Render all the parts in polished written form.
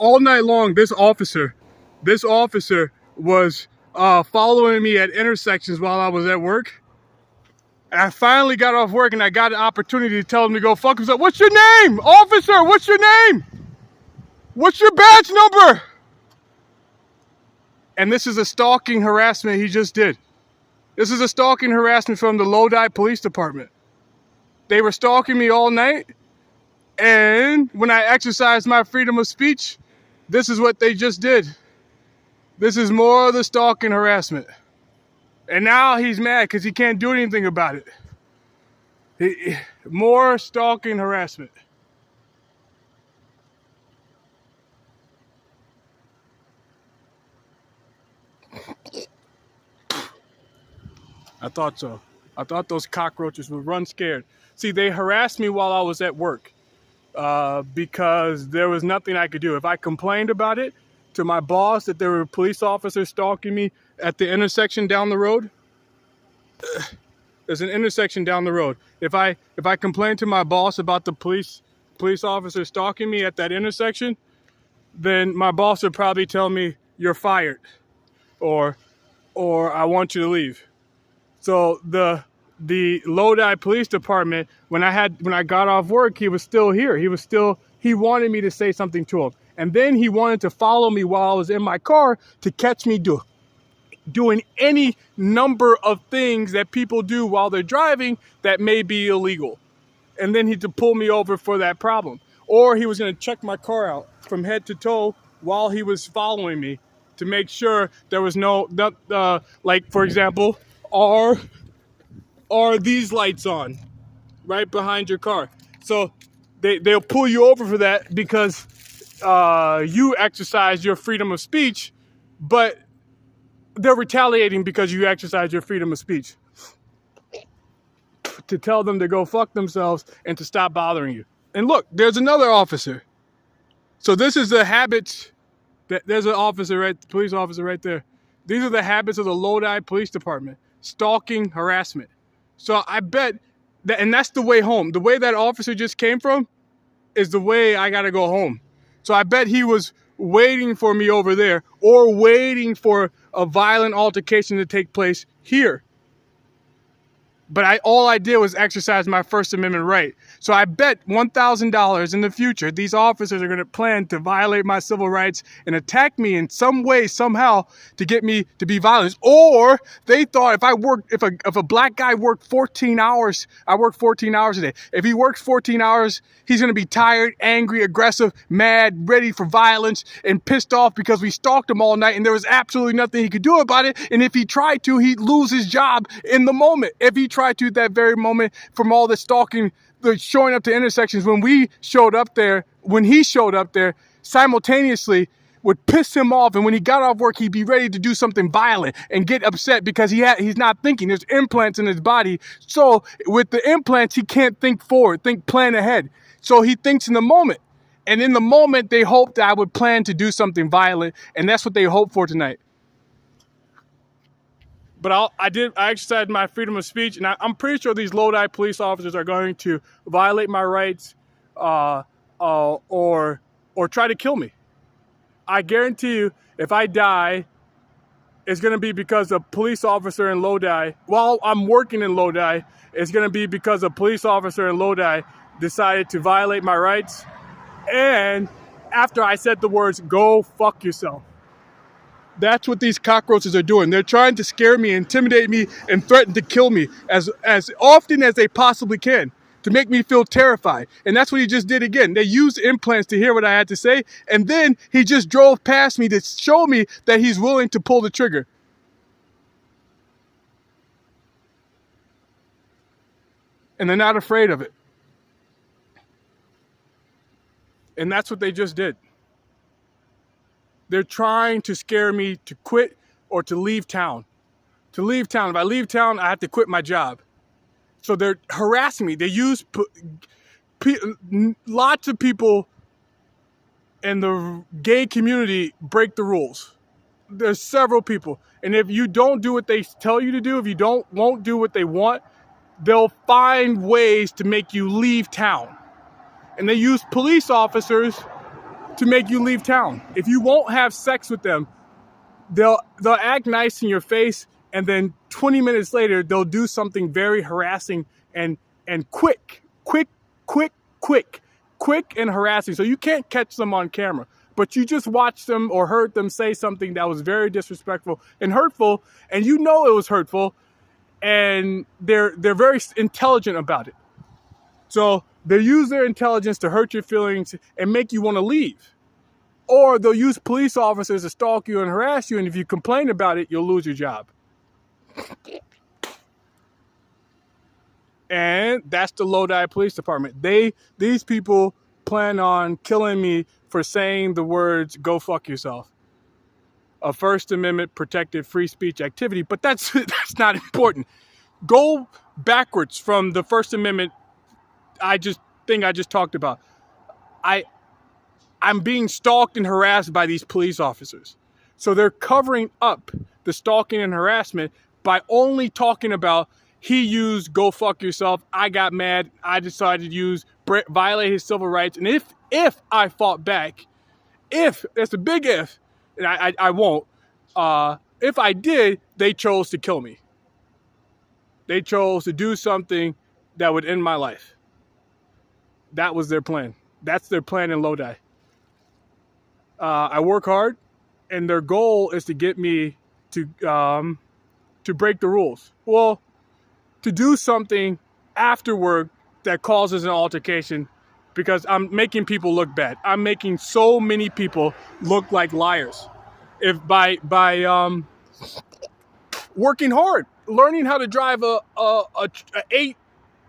all night long, this officer was following me at intersections while I was at work. And I finally got off work and I got an opportunity to tell him to go fuck himself. What's your name? Officer, what's your name? What's your badge number? And this is a stalking harassment he just did. This is a stalking harassment from the Lodi Police Department. They were stalking me all night. And when I exercised my freedom of speech, this is what they just did. This is more of the stalking harassment. And now he's mad because he can't do anything about it. More stalking harassment. I thought so. I thought those cockroaches would run scared. See, they harassed me while I was at work because there was nothing I could do. If I complained about it to my boss that there were police officers stalking me at the intersection down the road, there's an intersection down the road. If I complained to my boss about the police officer stalking me at that intersection, then my boss would probably tell me, "You're fired," or "I want you to leave." So the Lodi Police Department, when I got off work, he was still here. He wanted me to say something to him. And then he wanted to follow me while I was in my car to catch me doing any number of things that people do while they're driving that may be illegal. And then he'd pull me over for that problem. Or he was going to check my car out from head to toe while he was following me to make sure there was no, like, for example, are these lights on right behind your car? So they'll pull you over for that because you exercise your freedom of speech, but they're retaliating because you exercise your freedom of speech to tell them to go fuck themselves and to stop bothering you. And look, there's another officer. So this is the habits. There's an officer, right? The police officer right there. These are the habits of the Lodi Police Department. Stalking, harassment. So I bet that, and that's the way home. The way that officer just came from is the way I gotta go home. So I bet he was waiting for me over there or waiting for a violent altercation to take place here. But all I did was exercise my First Amendment right. So I bet $1,000 in the future, these officers are going to plan to violate my civil rights and attack me in some way, somehow, to get me to be violent. Or they thought if a black guy worked 14 hours, I work 14 hours a day. If he works 14 hours, he's going to be tired, angry, aggressive, mad, ready for violence, and pissed off because we stalked him all night and there was absolutely nothing he could do about it. And if he tried to, he'd lose his job in the moment. If he tried to that very moment from all the stalking, the showing up to intersections when he showed up there simultaneously would piss him off. And when he got off work, he'd be ready to do something violent and get upset because he's not thinking. There's implants in his body. So with the implants, he can't think forward, plan ahead. So he thinks in the moment. And in the moment, they hoped I would plan to do something violent. And that's what they hope for tonight. But I exercised my freedom of speech, and I'm pretty sure these Lodi police officers are going to violate my rights or try to kill me. I guarantee you, if I die, it's going to be because a police officer in Lodi, while I'm working in Lodi, it's going to be because a police officer in Lodi decided to violate my rights. And after I said the words, "Go fuck yourself." That's what these cockroaches are doing. They're trying to scare me, intimidate me, and threaten to kill me as often as they possibly can to make me feel terrified. And that's what he just did again. They used implants to hear what I had to say, and then he just drove past me to show me that he's willing to pull the trigger. And they're not afraid of it. And that's what they just did. They're trying to scare me to quit or to leave town. To leave town. If I leave town, I have to quit my job. So they're harassing me. They use lots of people in the gay community break the rules. There's several people. And if you don't do what they tell you to do, if you won't do what they want, they'll find ways to make you leave town. And they use police officers to make you leave town. If you won't have sex with them, they'll act nice in your face, and then 20 minutes later they'll do something very harassing and quick and harassing. So you can't catch them on camera, but you just watched them or heard them say something that was very disrespectful and hurtful, and you know it was hurtful, and they're very intelligent about it. So they use their intelligence to hurt your feelings and make you want to leave. Or they'll use police officers to stalk you and harass you, and if you complain about it, you'll lose your job. And that's the Lodi Police Department. These people plan on killing me for saying the words, "Go fuck yourself." A First Amendment protected free speech activity, but that's not important. Go backwards from the First Amendment I just talked about. I'm being stalked and harassed by these police officers. So they're covering up the stalking and harassment by only talking about, he used "go fuck yourself," I got mad, I decided to use, violate his civil rights, and if I fought back, that's a big if, and I won't, if I did, they chose to kill me. They chose to do something that would end my life. That was their plan. That's their plan in Lodi. I work hard, and their goal is to get me to break the rules. Well, to do something after work that causes an altercation, because I'm making people look bad. I'm making so many people look like liars. If by working hard, learning how to drive a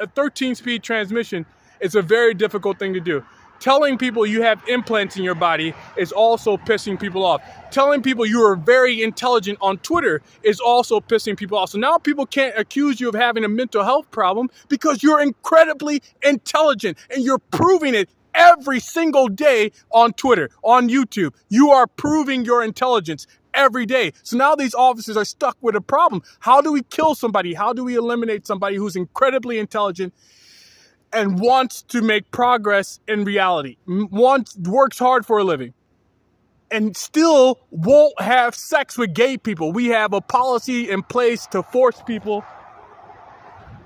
13-speed transmission, it's a very difficult thing to do. Telling people you have implants in your body is also pissing people off. Telling people you are very intelligent on Twitter is also pissing people off. So now people can't accuse you of having a mental health problem because you're incredibly intelligent, and you're proving it every single day on Twitter, on YouTube. You are proving your intelligence every day. So now these officers are stuck with a problem. How do we kill somebody? How do we eliminate somebody who's incredibly intelligent and wants to make progress in reality, works hard for a living, and still won't have sex with gay people? We have a policy in place to force people.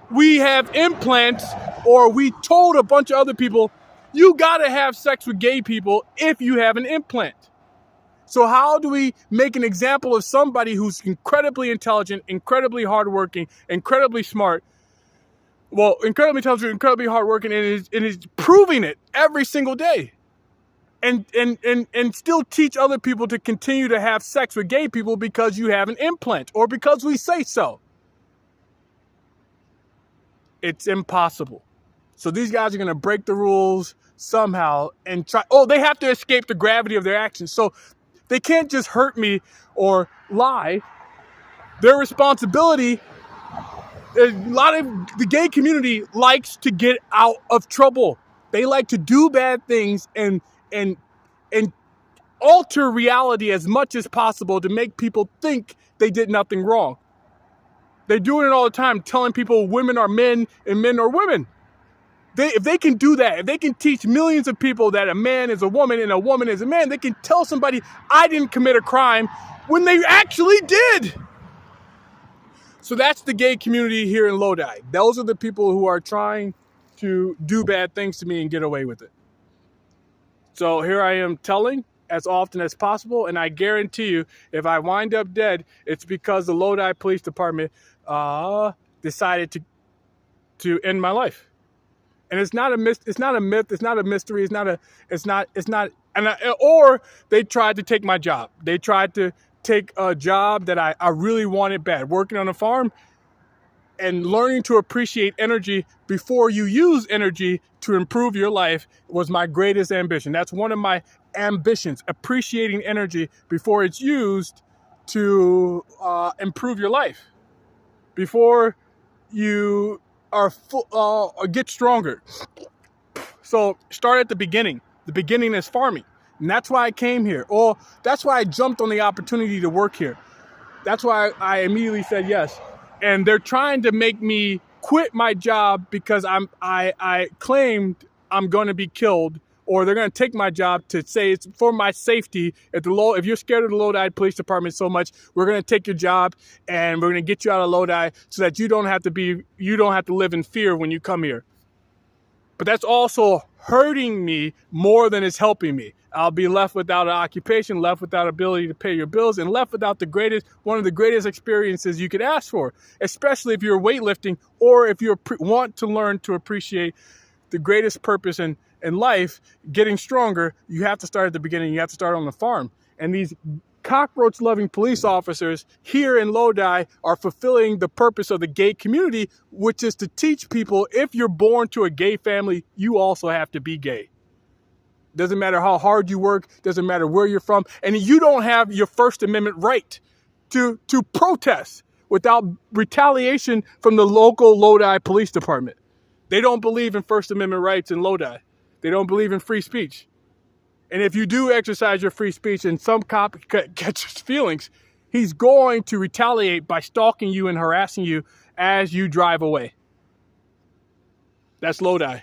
We have implants, or we told a bunch of other people, you gotta have sex with gay people if you have an implant. So how do we make an example of somebody who's incredibly intelligent, incredibly hardworking, incredibly smart? Well, incredibly intelligent, incredibly hardworking, and is proving it every single day. And still teach other people to continue to have sex with gay people because you have an implant or because we say so. It's impossible. So these guys are going to break the rules somehow and try. Oh, they have to escape the gravity of their actions. So they can't just hurt me or lie. Their responsibility. A lot of the gay community likes to get out of trouble. They like to do bad things and alter reality as much as possible to make people think they did nothing wrong. They're doing it all the time, telling people women are men and men are women. If they can do that, if they can teach millions of people that a man is a woman and a woman is a man, they can tell somebody, I didn't commit a crime, when they actually did. So that's the gay community here in Lodi. Those are the people who are trying to do bad things to me and get away with it. So here I am telling as often as possible, and I guarantee you, if I wind up dead, it's because the Lodi Police Department decided to end my life. And it's not a myth. It's not a mystery. Or they tried to take my job. They tried to take a job that I really wanted bad, working on a farm and learning to appreciate energy before you use energy to improve your life was my greatest ambition. That's one of my ambitions, appreciating energy before it's used to improve your life, before you get stronger. So start at the beginning. The beginning is farming. And that's why I came here. Or that's why I jumped on the opportunity to work here. That's why I immediately said yes. And they're trying to make me quit my job because I claimed I'm going to be killed or they're going to take my job to say it's for my safety. If you're scared of the Lodi Police Department so much, we're going to take your job and we're going to get you out of Lodi so that you don't have to live in fear when you come here. But that's also hurting me more than it's helping me. I'll be left without an occupation, left without ability to pay your bills, and left without one of the greatest experiences you could ask for, especially if you're weightlifting or if you want to learn to appreciate the greatest purpose in life, getting stronger. You have to start at the beginning. You have to start on the farm. And these cockroach-loving police officers here in Lodi are fulfilling the purpose of the gay community, which is to teach people, if you're born to a gay family, you also have to be gay. Doesn't matter how hard you work, doesn't matter where you're from, and you don't have your First Amendment right to protest without retaliation from the local Lodi Police Department. They don't believe in First Amendment rights in Lodi. They don't believe in free speech. And if you do exercise your free speech and some cop catches feelings, he's going to retaliate by stalking you and harassing you as you drive away. That's Lodi.